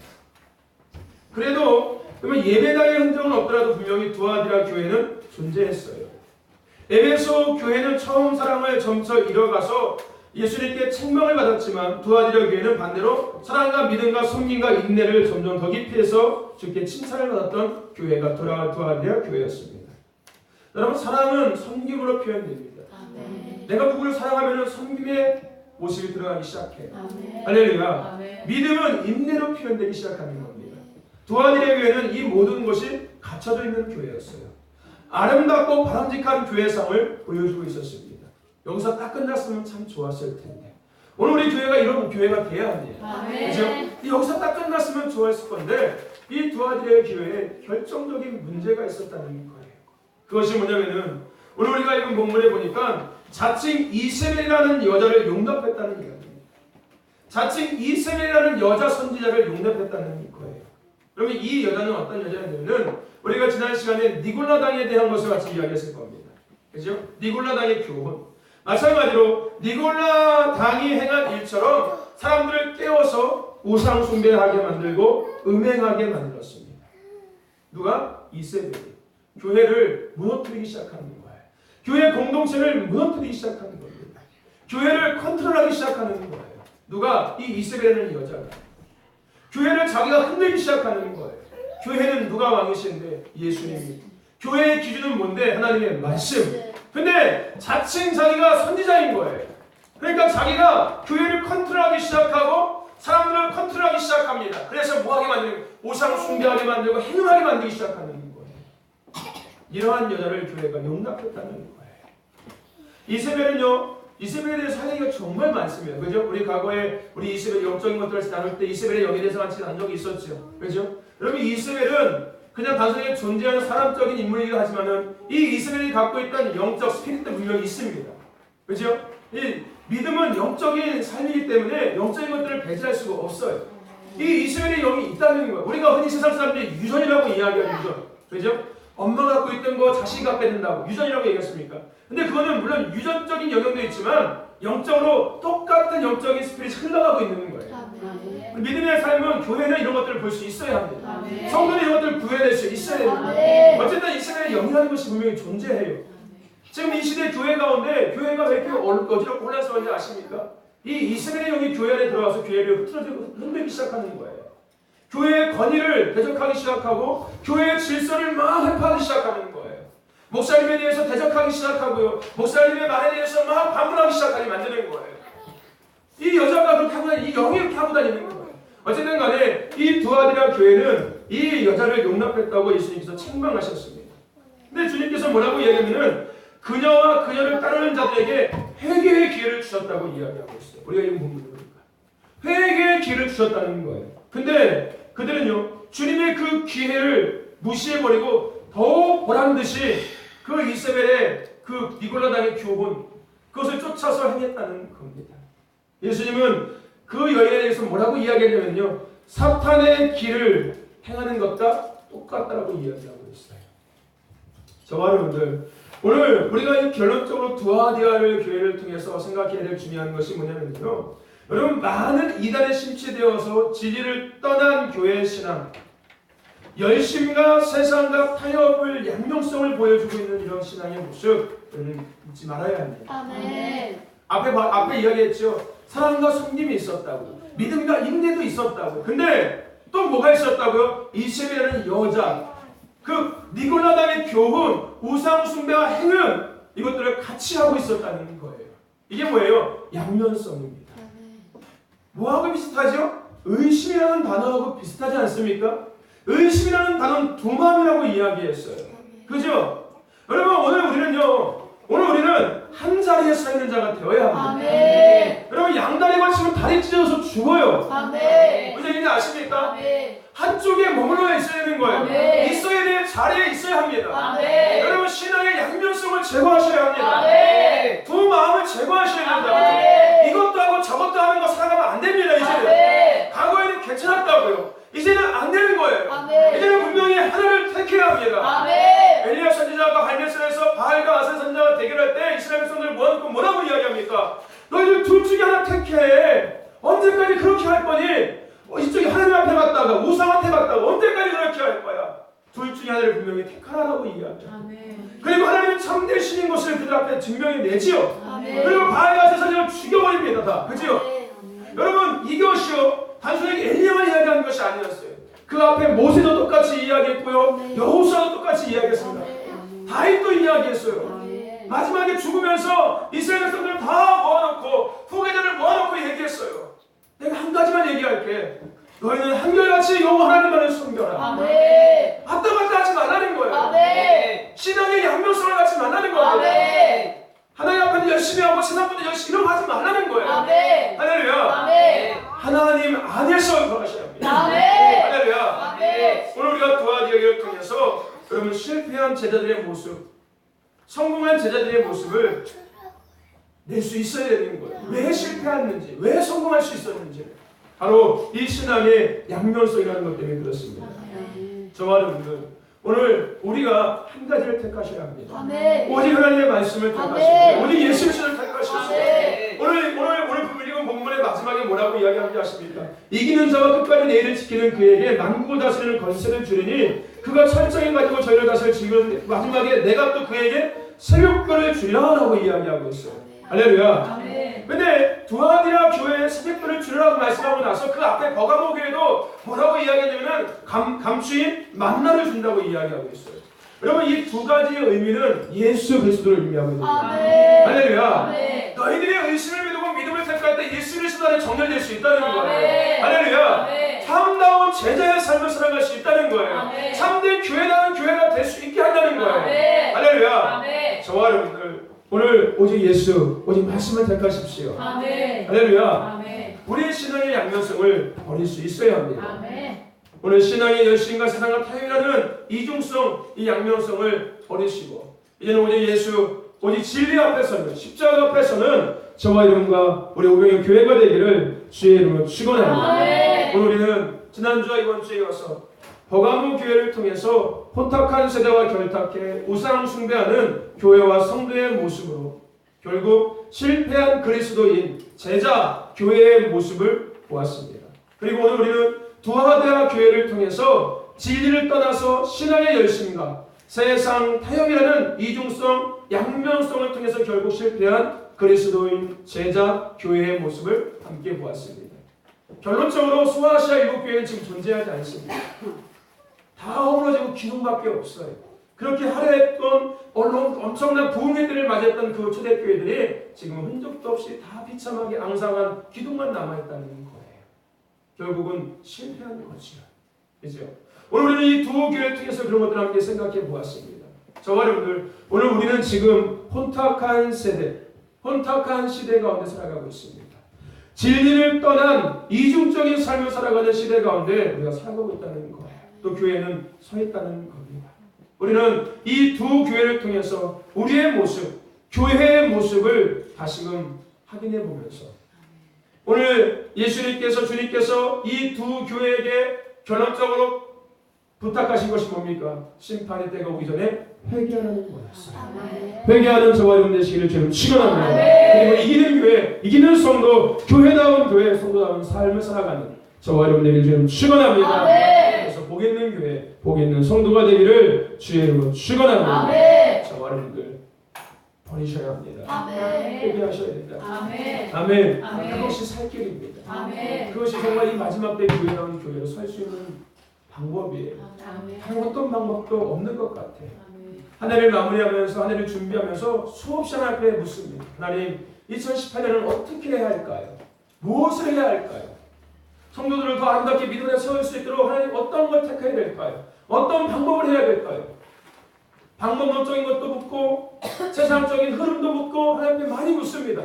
그래도 그러면 예배당의 흔적은 없더라도 분명히 두아디라 교회는 존재했어요. 에베소 교회는 처음 사랑을 점차 잃어가서 예수님께 책망을 받았지만 두아디라 교회는 반대로 사랑과 믿음과 섬김과 인내를 점점 더 깊이 해서 주께 칭찬을 받았던 교회가 두아디라 교회였습니다. 여러분 사랑은 섬김으로 표현됩니다. 아멘. 내가 누구를 사랑하면 섬김의 모습이 들어가기 시작해요. 아멘. 할렐루야. 아멘. 믿음은 인내로 표현되기 시작하는 겁니다. 두아디라 교회는 이 모든 것이 갖춰져 있는 교회였어요. 아름답고 바람직한 교회상을 보여주고 있었습니다. 여기서 딱 끝났으면 참 좋았을 텐데 오늘 우리 교회가 이런 교회가 돼야 합니다. 아멘. 그렇죠? 여기서 딱 끝났으면 좋았을 건데 이 두아디라 교회에 결정적인 문제가 있었다는 거예요. 그것이 뭐냐면은 오늘 우리가 읽은 본문에 보니까 자칭 이세벨이라는 여자를 용납했다는 이야기입니다. 자칭 이세벨이라는 여자 선지자를 용납했다는 거예요. 그러면 이 여자는 어떤 여자냐면은 우리가 지난 시간에 니골라당에 대한 것을 같이 이야기했을 겁니다. 그죠? 니골라당의 교훈. 마찬가지로 니골라당이 행한 일처럼 사람들을 깨워서 우상 숭배하게 만들고 음행하게 만들었습니다. 누가? 이세벨이. 교회를 무너뜨리기 시작하는 거예요. 교회 공동체를 무너뜨리기 시작하는 겁니다. 교회를 컨트롤하기 시작하는 거예요. 누가? 이 이세벨이라는 여자가. 교회를 자기가 흔들기 시작하는 거예요. 교회는 누가 왕이신데? 예수님이. 교회의 기준은 뭔데? 하나님의 말씀. 근데 자칭 자기가 선지자인 거예요. 그러니까 자기가 교회를 컨트롤하기 시작하고 사람들을 컨트롤하기 시작합니다. 그래서 뭐하게 만들고 우상 숭배하게 만들고 행하게 만들기 시작하는 거예요. 이러한 여자를 교회가 용납했다는 거예요. 이세벨에 대해서 할 얘기가 정말 많습니다. 그죠? 우리 과거에 우리 이세벨 영적인 것들을 나눌 때 이세벨의 영에 대해서 같이 나눈 적이 있었죠. 그죠? 여러분 이세벨은 그냥 단순히 존재하는 사람적인 인물이기도 하지만은 이 이세벨이 갖고 있던 영적 스피릿도 분명히 있습니다. 그죠? 이 믿음은 영적인 삶이기 때문에 영적인 것들을 배제할 수가 없어요. 이 이세벨의 영이 있다는 거예요. 우리가 흔히 세상 사람들이 유전이라고 이야기하는 유전. 그죠? 엄마가 갖고 있던 거 자식이 갖게 된다고 유전이라고 얘기했습니까? 근데 그거는 물론 유전적인 영역도 있지만 영적으로 똑같은 영적인 스피릿이 흘러가고 있는 거예요. 아멘. 믿음의 삶은 교회는 이런 것들을 볼 수 있어야 합니다. 아멘. 성도는 이런 것들을 구해낼 수 있어야 됩니다. 아멘. 어쨌든 이스라엘의 영이라는 것이 분명히 존재해요. 지금 이 시대 교회 가운데 교회가 왜 이렇게 어지럽고 혼란스러운지 아십니까? 이 이스라엘의 영이 교회 안에 들어와서 교회를 흔들기 시작하는 거예요. 교회의 권위를 대적하기 시작하고 교회의 질서를 막 회파하기 시작하는 거예요. 목사님에 대해서 대적하기 시작하고요. 목사님의 말에 대해서 막 반문하기 시작하게 만드는 거예요. 이 여자가 그렇게 하고 다니는 이 영이 이렇게 하고 다니는 거예요. 어쨌든 간에 이 두아디라 교회는 이 여자를 용납했다고 예수님께서 책망하셨습니다. 근데 주님께서 뭐라고 이야기하면은 그녀와 그녀를 따르는 자들에게 회개의 기회를 주셨다고 이야기하고 있어요. 우리가 이 본문을 보니까 회개의 기회를 주셨다는 거예요. 근데 그들은요 주님의 그 기회를 무시해버리고 더 보란듯이 그 이세벨의 그 니골라당의 교훈 그것을 쫓아서 행했다는 겁니다. 예수님은 그 여인에 대해서 뭐라고 이야기하냐면요 사탄의 길을 행하는 것과 똑같다라고 이야기하고 있어요. 저와 여러분들 오늘 우리가 이 결론적으로 두아디아를 교회를 통해서 생각해야 될 중요한 것이 뭐냐면요 여러분 많은 이단에 심취되어서 진리를 떠난 교회의 신앙 열심과 세상과 타협을 양명성을 보여주고 있는 이런 신앙의 모습 여러분 잊지 말아야 합니다. 아멘. 앞에 이야기했죠. 사랑과 섬김이 있었다고 믿음과 인내도 있었다고 근데 또 뭐가 있었다고요? 이세벨이라는 여자 그 니골라당의 교훈 우상 숭배와 행은 이것들을 같이 하고 있었다는 거예요. 이게 뭐예요? 양면성입니다. 뭐하고 비슷하죠? 의심이라는 단어하고 비슷하지 않습니까? 의심이라는 단어는 두 마음이라고 이야기했어요. 그죠? 여러분 오늘 우리는 한 자리에 서 있는 자가 되어야 합니다. 아멘. 여러분 양다리 걸치면 다리 찢어져서 죽어요. 아멘. 무슨 얘기인지 아십니까? 아멘. 한쪽에 머물러 있어야 되는 거예요. 아멘. 있어야 될 자리에 있어야 합니다. 아멘. 여러분 신앙의 양면성을 제거하셔야 합니다. 아멘. 두 마음을 제거하셔야 된다. 아멘. 이것도 하고 저것도 하는 거 살아가면 안 됩니다. 이제는 아멘. 과거에는 괜찮았다고요. 이제는 안 되는 거예요. 아멘. 이제는 분명히 하나를 택해야 합니다. 아멘. 엘리야 선지자가 갈멜산에서 바알과 아셀 선지자가 대결할 때 이스라엘 백성들을 모아놓고 뭐라고 이야기합니까? 너희들 둘 중에 하나 택해. 언제까지 그렇게 할 거니? 이쪽이 하나님 앞에 갔다가 우상한테 갔다가 언제까지 그렇게 할 거야? 둘 중에 하나를 분명히 택하라고 이야기합니다. 아멘. 그리고 하나님은 참된 신인 것을 그들 앞에 증명해내지요. 아멘. 그리고 바알과 아셀 선지자를 죽여버립니다. 다. 그지요? 여러분 이것이요 단순히 엘리야만 이야기하는 것이 아니었어요. 그 앞에 모세도 똑같이 이야기했고요 여호수아도 똑같이 이야기했습니다. 다윗도 이야기했어요. 마지막에 죽으면서 이스라엘 백성들을 다 모아놓고 후계자를 모아놓고 얘기했어요. 내가 한 가지만 얘기할게. 너희는 한결같이 여호와 하나님만을 섬겨라. 아멘. 왔다 갔다 하지 말라는 거예요. 아멘. 신앙의 양면성을 갖지 말라는 겁니다. 아멘. 하나님 앞에는 열심히 하고 세상보다 열심히 이러고 하지 말라는 거예요. 아멘. 할렐루야. 아멘. 하나님 안에서 거하셔야 합니다. 아멘. 할렐루야. 아멘. 오늘 우리가 두아디아를 통해서 여러분 실패한 제자들의 모습, 성공한 제자들의 모습을 낼 수 있어야 되는 거예요. 왜 실패했는지, 왜 성공할 수 있었는지 바로 이 신앙의 양면성이라는 것 때문에 그렇습니다. 저와 여러분들 오늘 우리가 한 가지를 택하셔야 합니다. 아멘. 오직 하나님의 말씀을 아멘. 택하시고 오직 예수 그리스도를 택하시고 아멘. 오늘 읽은 본문의 마지막에 뭐라고 이야기하는지 아십니까? 이기는 자와 끝까지 내일을 지키는 그에게 만국을 다스리는 권세를 주리니 그가 철저히 가지고 저희를 다스릴 지금 마지막에 내가 또 그에게 새벽별을 주리라고 이야기하고 있어요. 할렐루야. 아멘. 근데 두아디라 교회에 새벽별을 주리라고 말씀하고 나서 그 앞에 버가모 교회도 뭐라고 이야기하냐면은 감추인 만나를 준다고 이야기하고 있어요. 여러분 이 두 가지의 의미는 예수 그리스도를 의미하고 있는 거예요. 아멘. 할렐루야. 아멘. 너희들의 의심을 믿고 믿음을 택할 때 예수 그리스도 안에 정렬될 수 있다는 거예요. 아멘. 할렐루야. 아멘. 참다운 제자의 삶을 살아갈 수 있다는 거예요. 아멘. 참된 교회다운 교회가 될 수 있게 한다는 거예요. 아멘. 할렐루야. 아멘. 저와 여러분들 오늘 오직 예수, 오직 말씀을 택하십시오. 아멘. 할렐루야. 아멘. 우리의 신앙의 양면성을 버릴 수 있어야 합니다. 아멘. 오늘 신앙의 열심과 세상과 타협이라는 이중성, 이 양면성을 버리시고 이제는 오직 예수, 오직 진리 앞에서는 십자가 앞에서는 저와 여러분과 우리 오병의 교회가 되기를 주의 이름으로 축원합니다. 아멘. 오늘 우리는 지난주와 이번 주에 이어서 버가모 교회를 통해서 혼탁한 세대와 결탁해 우상 숭배하는 교회와 성도의 모습으로 결국 실패한 그리스도인 제자 교회의 모습을 보았습니다. 그리고 오늘 우리는 두아디아 교회를 통해서 진리를 떠나서 신앙의 열심과 세상 타협이라는 이중성, 양면성을 통해서 결국 실패한 그리스도인 제자 교회의 모습을 함께 보았습니다. 결론적으로 소아시아 일곱 교회는 지금 존재하지 않습니다. 다 허물어지고 기둥밖에 없어요. 그렇게 화려했던 엄청난 부흥의 때를 맞이했던 그 초대교회들이 지금 흔적도 없이 다 비참하게 앙상한 기둥만 남아있다는 거예요. 결국은 실패한 거지요. 그죠? 오늘 우리는 이 두 교회를 통해서 그런 것들을 함께 생각해 보았습니다. 저와 여러분들, 오늘 우리는 지금 혼탁한 세대, 혼탁한 시대 가운데 살아가고 있습니다. 진리를 떠난 이중적인 삶을 살아가는 시대 가운데 우리가 살아가고 있다는 거예요. 또 교회는 서 있다는 겁니다. 우리는 이 두 교회를 통해서 우리의 모습, 교회의 모습을 다시금 확인해 보면서 오늘 예수님께서, 주님께서 이 두 교회에게 결론적으로 부탁하신 것이 뭡니까? 심판의 때가 오기 전에 회개하는 거였어요. 회개하는 저와 여러분 되시기를 주님 축원합니다. 그리고 이기는 교회, 이기는 성도, 교회다운 교회, 성도다운 삶을 살아가는 저와 여러분 되기를 주님 축원합니다. 그래서 복 있는 교회, 복 있는 성도가 되기를 주의 이름으로 축원합니다. 저와 여러분들 버리셔야 합니다. 회개하셔야 됩니다. 아멘. 그것이 살 길입니다. 그것이 정말 이 마지막 때 교회다운 교회로 설 수 있는 방법이에요. 다른 어떤 방법도 없는 것 같아요. 한 해를 마무리하면서, 한 해를 준비하면서 수없이 하나님 앞에 묻습니다. 하나님, 2018년은 어떻게 해야 할까요? 무엇을 해야 할까요? 성도들을 더 아름답게 믿음에 세울 수 있도록 하나님 어떤 걸 택해야 될까요? 어떤 방법을 해야 될까요? 방법론적인 것도 묻고 세상적인 흐름도 묻고 하나님 앞에 많이 묻습니다.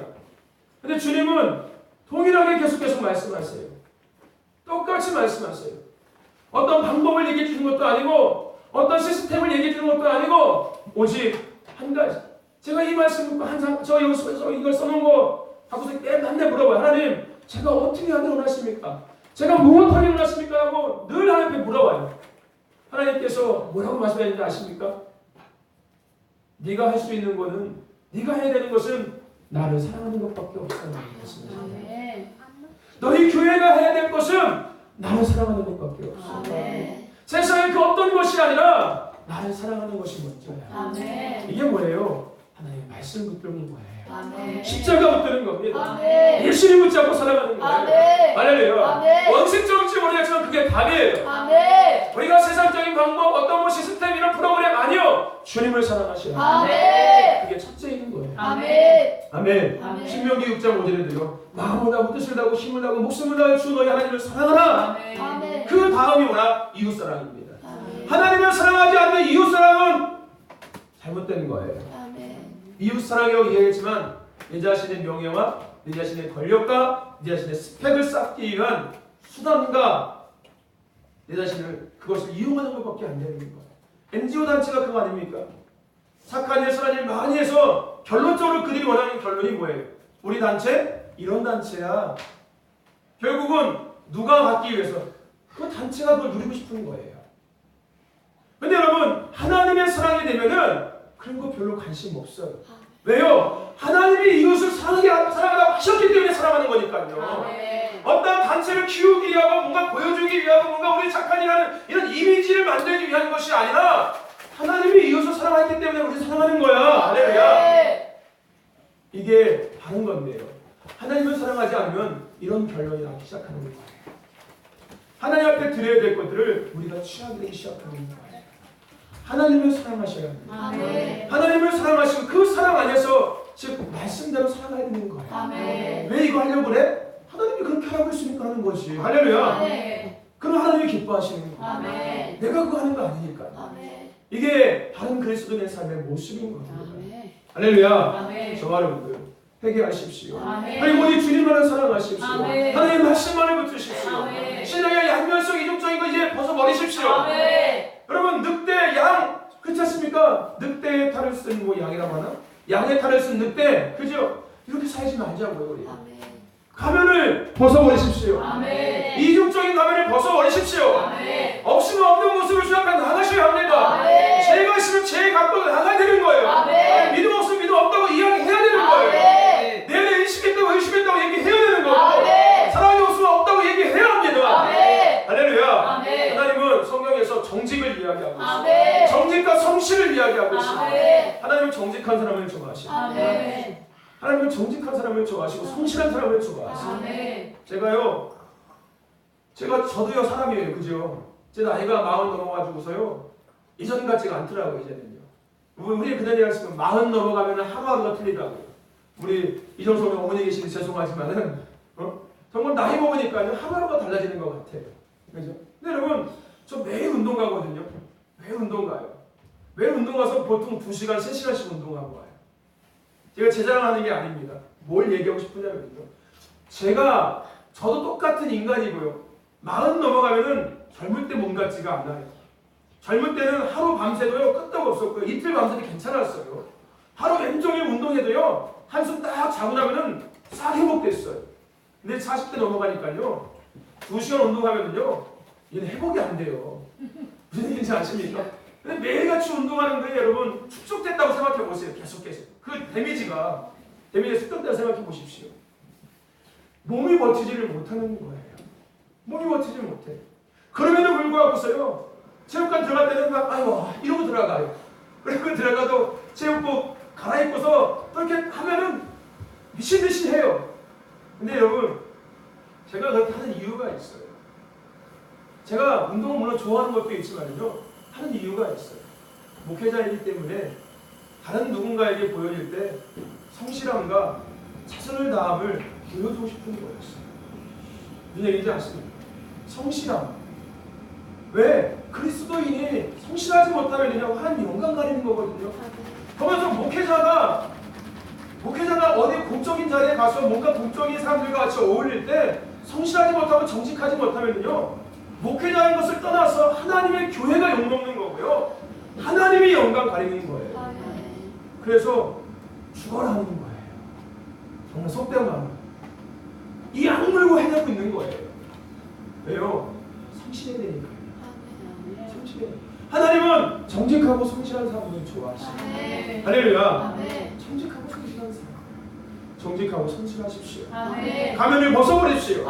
그런데 주님은 동일하게 계속해서 말씀하세요. 똑같이 말씀하세요. 어떤 방법을 얘기해 주는 것도 아니고 어떤 시스템을 얘기해 주는 것도 아니고 오직 한 가지. 제가 이 말씀 듣고 항상 저 이걸 써놓은 거 하고서 맨날 물어봐요. 하나님, 제가 어떻게 하길 원하십니까? 제가 무엇하길 원하십니까? 하고 늘 하나님께 물어봐요. 하나님께서 뭐라고 말씀하시는지 아십니까? 네가 할 수 있는 것은, 네가 해야 되는 것은 나를 사랑하는 것밖에 없다는 말씀이십니다. 너희 교회가 해야 될 것은 나를 사랑하는 것밖에 없어. 세상의 그 어떤 것이 아니라 나를 사랑하는 것이 먼저야. 이게 뭐예요? 하나님의 말씀 붙드는 거예요. 십자가 붙드는 겁니다. 예수님 붙잡고 살아가는 거예요. 할렐루야. 원칙적인지 모르겠지만 그게 답이에요. 우리가 세상적인 방법, 어떤 뭐 시스템, 이런 프로그램 아니요. 주님을 사랑하셔야 돼요. 그게 첫째인 거예요. 아멘. 신명기 6장 5절에도요. 마음을 다하고 뜻을 다하고 힘을 다하고 목숨을 다하여 주 너희 하나님을 사랑하라. 그 다음이 뭐라? 이웃사랑입니다. 하나님을 사랑하지 않는 이웃사랑은 잘못된 거예요. 이웃사랑이라고 이야기했지만 내 자신의 명예와 내 자신의 권력과 내 자신의 스펙을 쌓기 위한 수단과 내 자신을 그것을 이용하는 것밖에 안 되는 거예요. NGO 단체가 그거 아닙니까? 착한 일, 선한 일 많이 해서 결론적으로 그들이 원하는 결론이 뭐예요? 우리 단체? 이런 단체야. 결국은 누가 갖기 위해서 그 단체가 그걸 누리고 싶은 거예요. 근데 여러분, 하나님의 사랑이 되면은 그런 거 별로 관심 없어요. 왜요? 하나님이 이웃을 사랑하라고 하셨기 때문에 사랑하는 거니까요. 어떤 단체를 키우기 위하고 뭔가 보여주기 위하고 뭔가 우리 착한 일하는 이런 이미지를 만들기 위한 것이 아니라 하나님이 이웃을 사랑했기 때문에 우리 사랑하는 거야. 할렐루야. 이게 다른 건데요. 하나님을 사랑하지 않으면 이런 결론이 나기 시작하는 거예요. 하나님 앞에 드려야 될 것들을 우리가 취하게 되기 시작하는 거예요. 하나님을 사랑하셔야 합니다. 하나님을 사랑하시고 그 사랑 안에서 즉 말씀대로 살아가야 되는 거예요. 왜 이거 하려고 그래? 하나님이 그렇게 하라고 했으니까 하는 거지. 할렐루야. 그럼 하나님이 기뻐하시는 거예요. 내가 그거 하는 거 아니니까. 이게 다른 그리스도인의 삶의 모습인 겁니다. 할렐루야. 저와 여러분들 회개하십시오. 하나님 오직 주님만을 사랑하십시오. 하나님 말씀만을 붙으십시오. 신앙의 양면성 이중적인 거 이제 벗어버리십시오. 여러분 늑대, 양 그렇지 않습니까? 늑대의 탈을 쓴 뭐 양이라고 하나? 양의 탈을 쓴 늑대, 그죠? 이렇게 살지 말자고요. 우리 가면을 벗어버리십시오. 이중적인 가면을 벗어버리십시오. 없으면 없는 모습을 주 앞에 나가셔야 합니다. 죄가 있으면 죄 갖고 나가야 되는 거예요. 믿음 없으면 믿음 없다고 이야기해야 되는 거예요. 내내 의심했다고 얘기해야 되는 거고, 사랑이 없으면 없다고 얘기해야 합니다. 할렐루야. 하나님은 성경에서 정직을 이야기하고 있습니다. 정직과 성실을 이야기하고 있습니다. 하나님은 정직한 사람을 좋아하십니다. 하나님은 정직한 사람을 좋아하시고 성실한 사람을 좋아하십니다. 저도요 사람이에요. 그죠? 제 나이가 40 넘어가지고서요 이전 같지가 않더라고요. 이제는요. 우리 그날 얘기하시면 40 넘어가면 하루하루가 틀리다고요. 우리 이정성의 어머니 계시니 죄송하지만은 정말 나이 먹으니까요 하루하루가 달라지는 것 같아요. 그죠? 근데 여러분 저 매일 운동 가거든요. 매일 운동 가요. 매일 운동 가서 보통 2시간, 3시간씩 운동하고 와요. 제가 제 자랑하는 게 아닙니다. 뭘 얘기하고 싶으냐면요. 저도 똑같은 인간이고요. 40 넘어가면은 젊을 때 몸 같지가 않아요. 젊을 때는 하루 밤새도요 끄떡 없었고요. 이틀 밤새도 괜찮았어요. 하루 왼종일 운동해도요 한숨 딱 자고 나면은 싹 회복됐어요. 근데 40대 넘어가니까요 2시간 운동하면은요 얘는 회복이 안 돼요. 무슨 얘기인지 아십니까? 근데 매일같이 운동하는데 여러분 축적됐다고 생각해 보세요. 계속해서 그 데미지가 습득됐다고 생각해 보십시오. 몸이 버티지를 못하는 거예요. 몸이 버티지 못해. 그럼에도 불구하고서요 체육관 들어갈 때는 막 아유 이러고 들어가요. 그리고 들어가도 체육복 갈아입고서 이렇게 하면은 미친 듯이 해요. 근데 여러분 제가 그렇게 하는 이유가 있어요. 제가 운동을 물론 좋아하는 것도 있지만요 하는 이유가 있어요. 목회자이기 때문에 다른 누군가에게 보여질 때 성실함과 최선을 다함을 보여주고 싶은 거였어요. 무슨 얘기인지 아십니까? 성실함. 왜? 그리스도인이 성실하지 못하면 그냥 하나님 영광 가리는 거거든요. 그러면서 목회자가 어디 공적인 자리에 가서 뭔가 공적인 사람들과 같이 어울릴 때 성실하지 못하고 정직하지 못하면요 목회자인 것을 떠나서 하나님의 교회가 욕먹는 거고요 하나님이 영광 가리는 거예요. 그래서 죽어라 하는 거예요. 정말 속된 마음 이 악물고 해내고 있는 거예요. 왜요? 성실해야 되니까요. 성실해. 하나님은 정직하고 성실한 사람을 좋아하시죠. 할렐루야. 정직하고 성실한 사람. 정직하고 성실하십시오. 가면을 벗어버리십시오.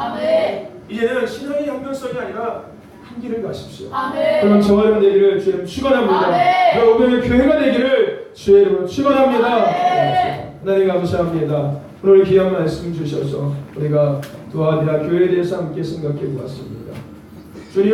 이제는 신앙의 형평성이 아니라 한길을 가십시오. 그럼 저와 여러분 되기를 주님 축원합니다. 여러분의 교회가 되기를 주의 이름으로 축원합니다. 하나님 감사합니다. 오늘 귀한 말씀 주셔서 우리가 도와드려 교회에 대해서 함께 생각해 보았습니다. 주님